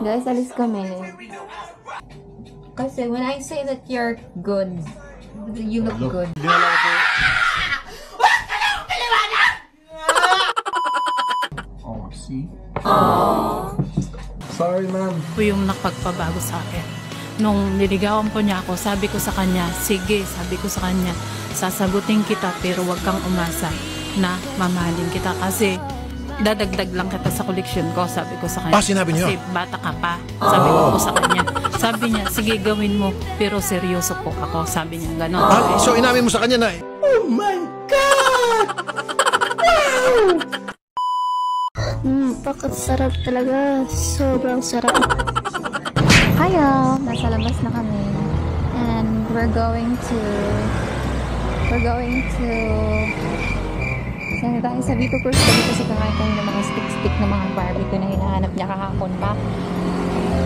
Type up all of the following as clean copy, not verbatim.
Guys, alis kami. Kasi when I say that you're good, you look good. Oh, see? Sorry, ma'am. Po yung nakapagpabago sa akin. Nung niligawan po niya ako, sabi ko sa kanya, sige, sabi ko sa kanya, sasagutin kita pero wag kang umasa na mamahalin kita kasi dadagdag lang kita sa collection ko, sabi ko sa kanya. Sinabi niyo? Kasi bata ka pa, sabi ko po sa kanya. Sabi niya, sige gawin mo, pero seryoso po ako, sabi niya, gano'n. So inamin mo sa kanya na, oh my God! Bakit sarap talaga. Sobrang sarap. Hiya! Nasa labas na kami. And we're going to saan tayo? Sa Vito First Sabi kasi kakain kami ng mga stick na mga barbecue na hinahanap niya kahapon pa.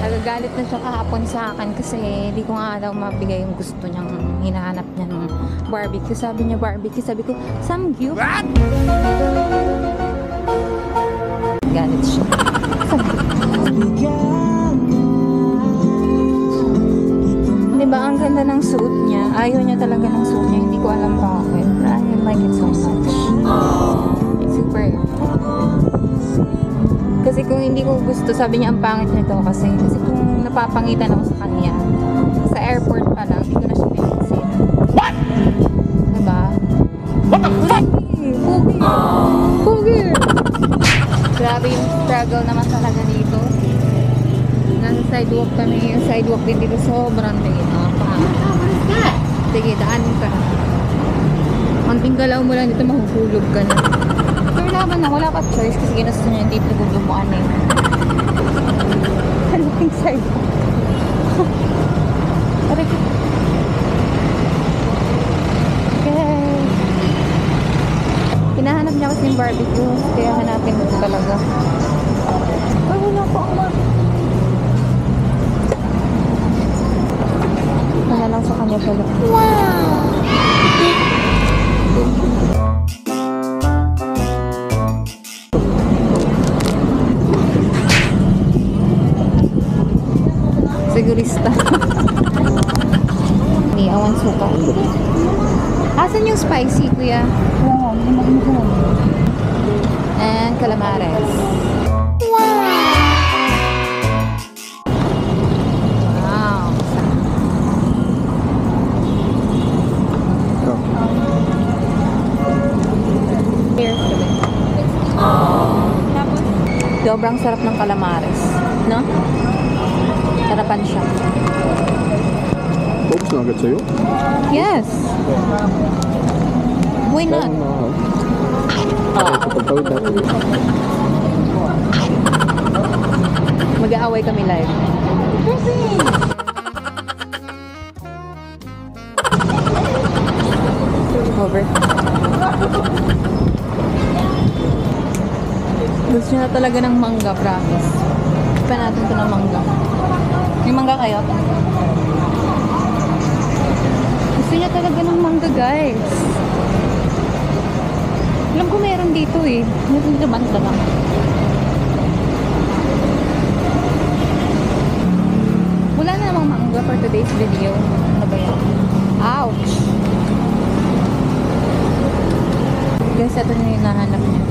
Nagagalit na siya kahapon sa akin kasi hindi ko nga daw mabigay yung gusto niyang hinahanap niya ng barbecue. Sabi niya barbecue. Sabi ko, samgyup. Galit siya. Diba, ang ganda ng suit niya. Ayaw niya talaga ng suit niya. Hindi ko alam bakit. I like it so much. Super. Kasi kung hindi ko gusto, sabi niya ang pangit nito kasi kung napapangitan ako sa kanya, sa airport pa lang, hindi ko na siya pinansin. What? Diba? Pugi! Grabe yung struggle naman talaga dito. Nasa sidewalk kami. Yung sidewalk din dito sobrang tingin. Sige, daan ka. Konting galaw mo lang dito, mahuhulog ka na. Pero laban na, wala ka choice kasi ginusto niya yung dito nagugumuan eh. Halaking sidewalk. Okay. Hinahanap niya kasi yung barbecue. Kaya hanapin mo talaga. Ay, wala pa ako. Wala lang sa kanya pala. Wow! Sigurista. Hindi, awan suka. Asan yung spicy, kuya? And calamares. Wow! Sobrang sarap ng calamares, no? Sarapan siya. Focus na agad sa'yo? Yes! Why not? Mag-aaway kami live. Over. Gusto niya talaga ng mangga, promise. Pa natin ito ng mangga. May mangga kayo? Gusto niya talaga ng mangga, guys. Alam ko meron dito eh. Meron naman lang. Wala na namang mangga for today's video. Ano ba yan? Ouch! Guys, ito na yung nahanap niya.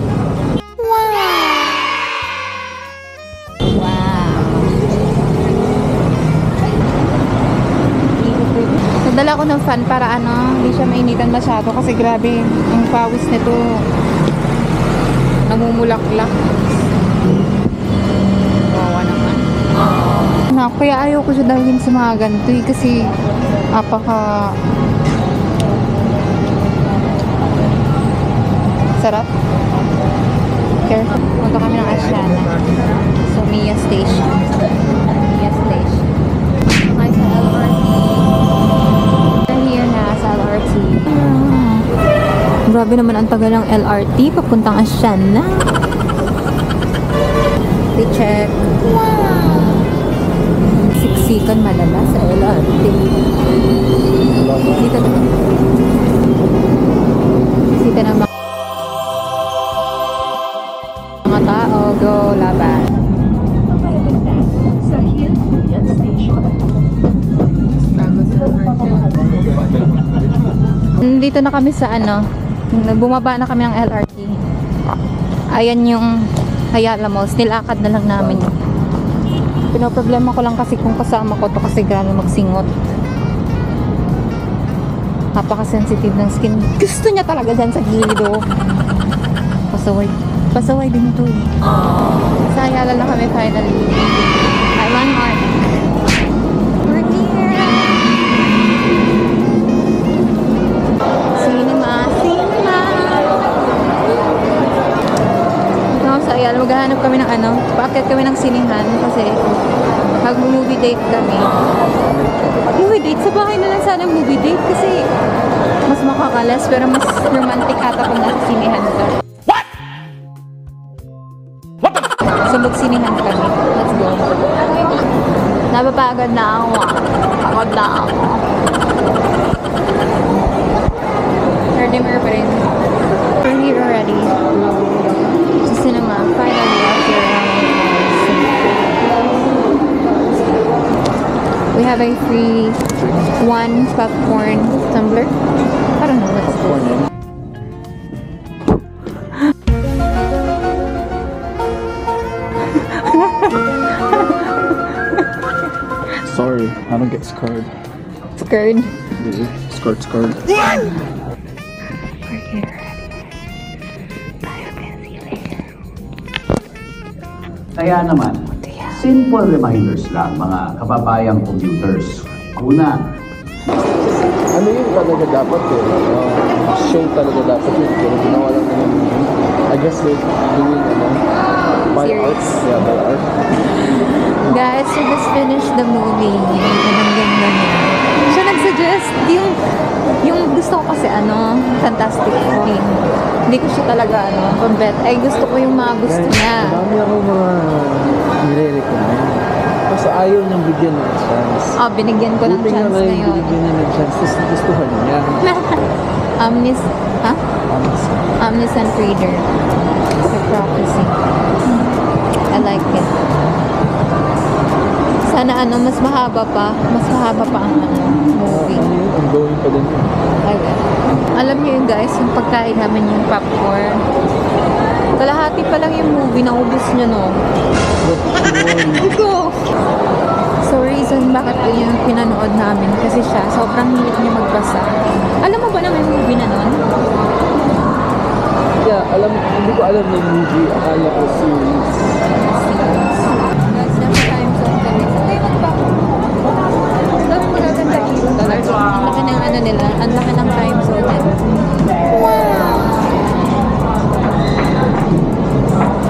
Nadala ko ng fan para hindi siya mainitan masyado kasi grabe ang pawis nito namumulaklak. Wawa naman. Kaya ayoko siya dalhin sa mga ganito kasi apaka sarap. Careful. Punta kami ng Asiana. So, Mia Station. Mia Station. Ay, sa LRT. Here na sa LRT. Grabe naman ang tagal ng LRT. Papuntang Asiana. They check. Wow! Siksikan malala sa LRT. Dito na. Dito na mga tao. Go, laban. Nandito na kami sa ano, bumaba na kami ng LRT. Ayan yung Ayala Malls. Nilakad na lang namin. Pinoproblema ko lang kasi kung kasama ko to kasi grabe magsingot. Napaka-sensitive ng skin. Gusto niya talaga dyan sa gilid, oh. Pasaway. Pasaway din ito, eh. Sa Ayala na kami finally. Ay, landmark. We're here! Cinema! Cinema! Ito sa Ayala. Maghahanap kami ng ano. Paakyat kami ng sinihan kasi mag-movie date kami. Movie date? Sa bahay na lang sana movie date kasi mas makakalas pero mas romantic ata kung nasa sinihan ka. So magsinihan kami. Let's go. Napapagod na ako. Pagod na ako. Herdimer pa rin. We're here already. Sa cinema. Finally after we have a free one popcorn tumbler. I don't know what's this. Sorry, I don't get scarred. Scared. Really? Scarred. We're here already. Bye, I'll see you later. Kaya naman, simple reminders lang mga kababayang computers. Una, Ano yun talaga dapat eh? Show talaga dapat yun. Pero ginawa lang ng movie. I guess they're doing by Series. art. Yeah, by art. Guys, we just finished the movie. Ang ganda niya. Siya nag-suggest yung gusto ko kasi Fantastic Four. Hindi ko siya talaga pambet. Ay gusto ko yung mga gusto niya. Madami ako mga nire-recommend. Kasi ayaw niyang bigyan ng chance. Oh, binigyan ko ng Buti nga chance ngayon ngayon. binigyan niya ng chance. Tapos nagustuhan niya. Omniscient Reader. The Prophecy. I like it. Sana mas mahaba pa. Mas mahaba pa ang movie. Ano yun? Ongoing pa din yun. Ay, alam niyo yun guys, yung pagkain namin yung popcorn. Kalahati pa lang yung movie, naubos niya no. Ito! So reason bakit po yung pinanood namin kasi siya, sobrang hilig niya magbasa. Alam mo ba na may movie na nun? Yeah, hindi ko alam na movie. Akala ko series. Guys, nasa time zone kami. Sa tayo magpa. Sabi mo natin dito. Ang laki ng nila, ang laki ng time zone nila. Wow!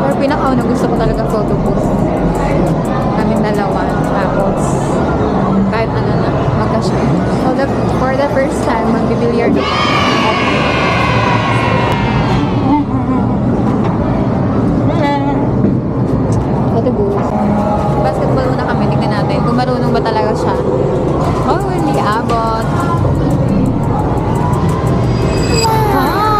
Or pinakauna gusto ko talaga photo booth. Kaming dalawa. Tapos, kahit na, magka-share. So, for the first time, magbibilyard ako. Photo booth. Basketball muna kami. Tingnan natin kung marunong ba talaga siya. Oh, hindi abot. Wow!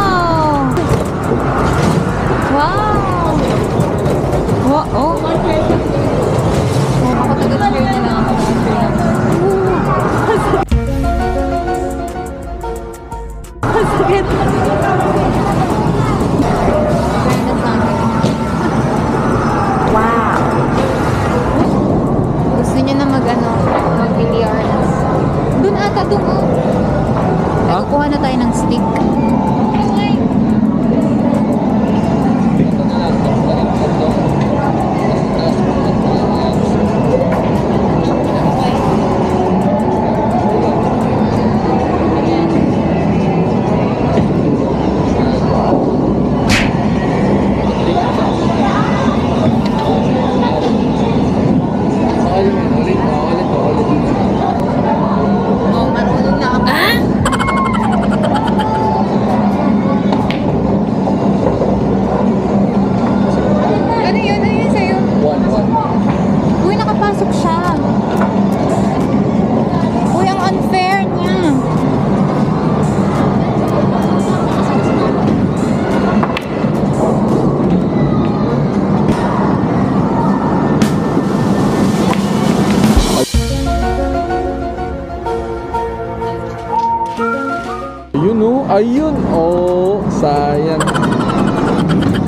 Ayun! Oh, sayang.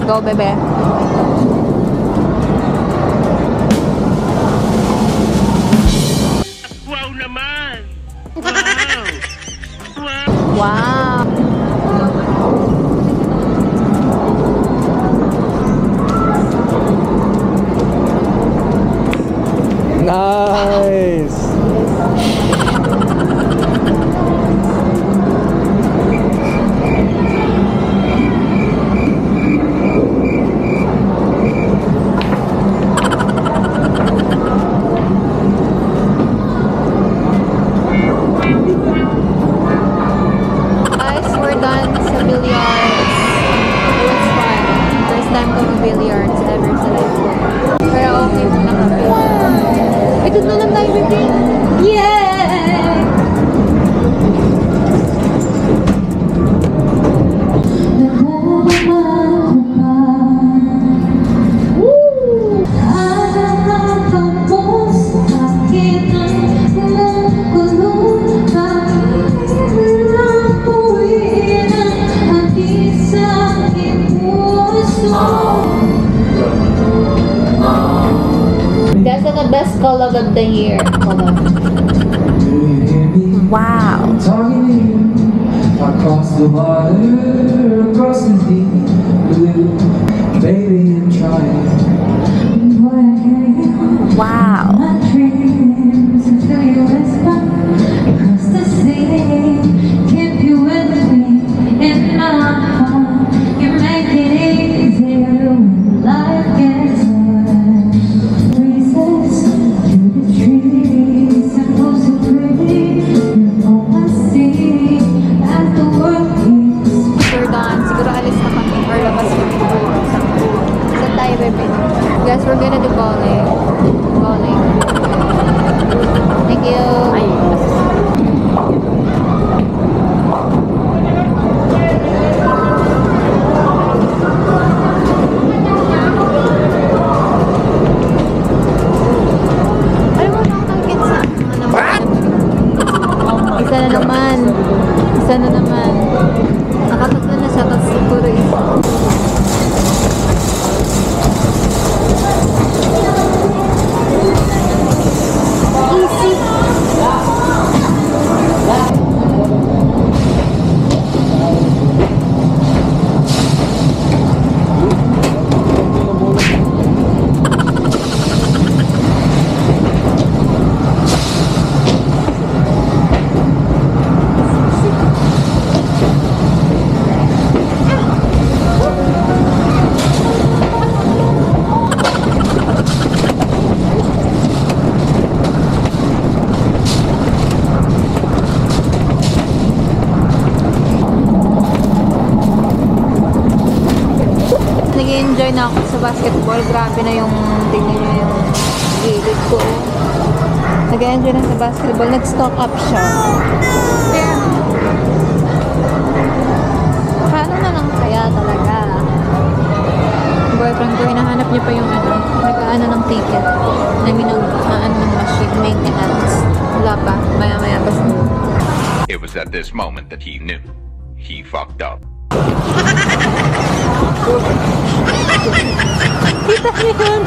Go, bebe. Wow naman! Wow! Nice! Guys, we're done sa billiards. It was fun. First time ko mag-billiards ever sa life ko. Pero okay muna kami. Ito na lang tayo, baby. Yay! That's the best call of the year. Hold on. Wow. Across the water, across the deep blue, baby, I'm trying. Boy, I hear you. Wow. My dreams, I feel you whisper across the sea. Keep you with me in my heart. You make it easier when life gets hard. Breezes through the trees, and oh so pretty. You're all I see as the world keeps. We're done. Siguro alis na kami or labas kami. Saan tayo, baby? Guys, we're gonna do bowling. Bowling. Thank you. Alam mo, nakakangkit sa ano ba? Isa na naman. Isa na naman. Nakatatlo na siya, tapos siguro isa. Easy. Nag-enjoy na ako sa basketball. Grabe na yung tingin nyo yung gilid ko. Nag-enjoy na sa basketball. Nag-stock up siya. Kaya, paano na lang kaya talaga? Boyfriend ko, hinahanap niya pa yung ano, nag-ano ng ticket. I mean, ano ng machine, maintenance. Wala pa. Maya-maya pa siya. It was at this moment that he knew. He fucked up. Kita niyo yun?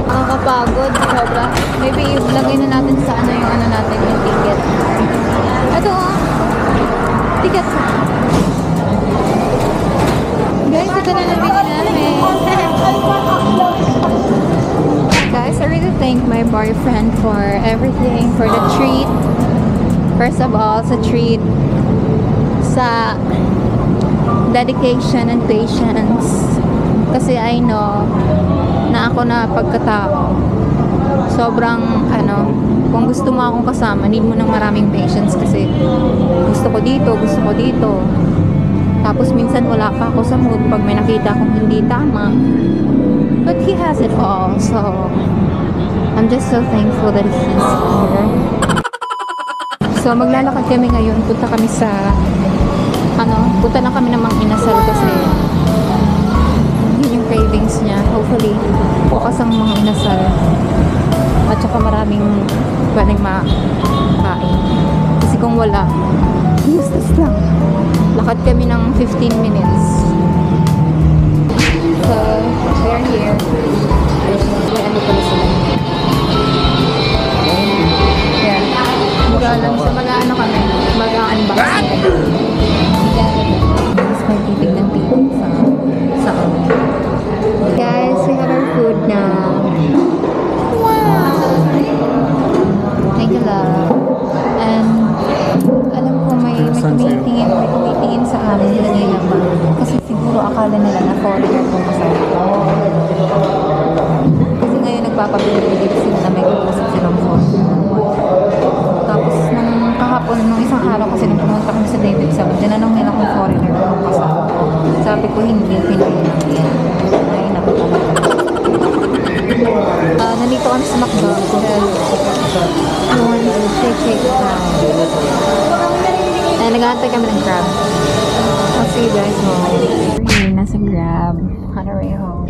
Nakakapagod, sobra. Maybe ilagay na natin sa ano yung ano natin, yung ticket. Ito oh. Ticket. Guys, ito na nabili namin. Guys, I really thank my boyfriend for everything, for the treat. First of all, sa treat, sa dedication and patience. Kasi I know na ako na pagkatao. Sobrang ano, kung gusto mo akong kasama, need mo ng maraming patience kasi gusto ko dito. Tapos minsan wala pa ako sa mood pag may nakita akong hindi tama. But he has it all. So, I'm just so thankful that he's here. So, maglalakad kami ngayon. Punta kami sa, punta lang kami ng Mang Inasal kasi yun yung cravings niya. Hopefully, bukas ang Mang Inasal. At saka maraming pwedeng makain. Kasi kung wala, useless lang. Lakad kami ng 15 minutes. So, we're here. May ano pala sila. Yan. Mag-alam siya. Mag-ano kami. Mag-unboxing. Tapos may titig ng titig sa kami. Guys, we have our food now. Thank you, love. And alam ko may tumitingin sa amin kanina pa. Kasi siguro akala nila na foreigner kung kasama. Kasi ngayon nagpapabilib sila na may kukusap silang foreigner. Tapos nung kahapon, nung isang araw kasi nung pumunta kami sa David Sam, tinanong nila kung foreigner kung kasama. Sabi ko hindi, Pinoy lang yan. Ay, napatala. Nandito kami sa McDo kasi shake time. And nag-aantay kami ng Grab. I'll see you guys home. We're here, nasa Grab. On our way home.